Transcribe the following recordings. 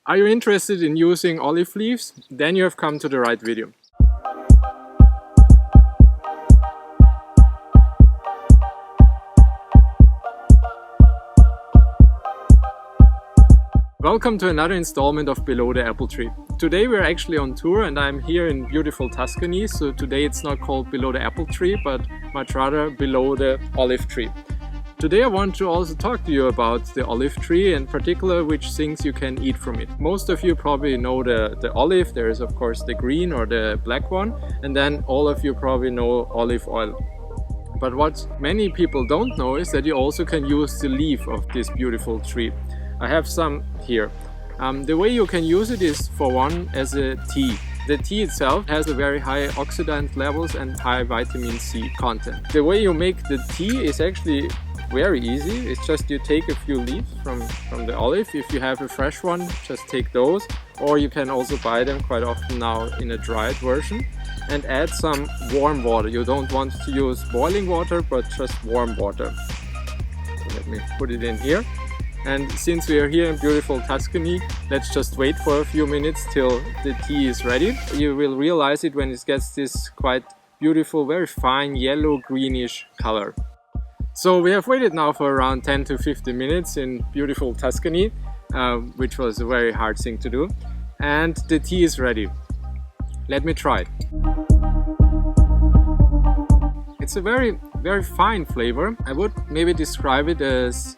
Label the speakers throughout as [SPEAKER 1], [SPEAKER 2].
[SPEAKER 1] Are you interested in using olive leaves? Then you have come to the right video. Welcome to another installment of Below the Apple Tree. Today we're actually on tour and I'm here in beautiful Tuscany, so today it's not called Below the Apple Tree, but much rather Below the Olive Tree. Today I want to also talk to you about the olive tree, in particular which things you can eat from it. Most of you probably know the olive. There is of course the green or the black one, and then all of you probably know olive oil. But what many people don't know is that you also can use the leaf of this beautiful tree. I have some here. The way you can use it is, for one, as a tea. The tea itself has a very high oxidant levels and high vitamin C content. The way you make the tea is actually very easy. It's just you take a few leaves from the olive. If you have a fresh one, just take those, or you can also buy them quite often now in a dried version, and add some warm water. You don't want to use boiling water, but just warm water. So let me put it in here. And since we are here in beautiful Tuscany, let's just wait for a few minutes till the tea is ready. You will realize it when it gets this quite beautiful, very fine yellow greenish color. So we have waited now for around 10 to 15 minutes in beautiful Tuscany, which was a very hard thing to do. And the tea is ready. Let me try it. It's a very, very fine flavor. I would maybe describe it as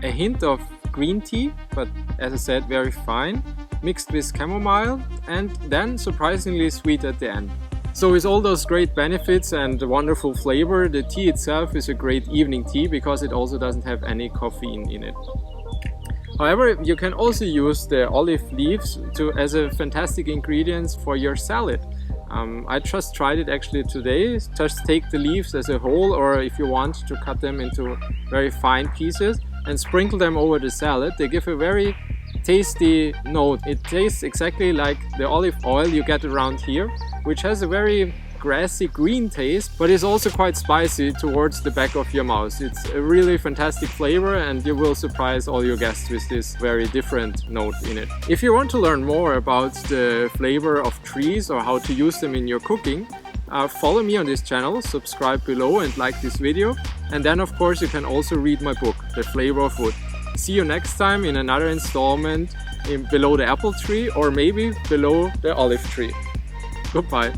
[SPEAKER 1] a hint of green tea, but as I said, very fine, mixed with chamomile, and then surprisingly sweet at the end. So with all those great benefits and the wonderful flavor, the tea itself is a great evening tea because it also doesn't have any caffeine in it. However, you can also use the olive leaves as a fantastic ingredient for your salad. I just tried it actually today. Just take the leaves as a whole, or if you want to cut them into very fine pieces and sprinkle them over the salad. They give a very tasty note. It tastes exactly like the olive oil you get around here, which has a very grassy green taste, but is also quite spicy towards the back of your mouth. It's a really fantastic flavor and you will surprise all your guests with this very different note in it. If you want to learn more about the flavor of trees or how to use them in your cooking, follow me on this channel, subscribe below and like this video, and then of course you can also read my book, The Flavor of Wood. See you next time in another installment in Below the Apple Tree, or maybe Below the Olive Tree. Goodbye.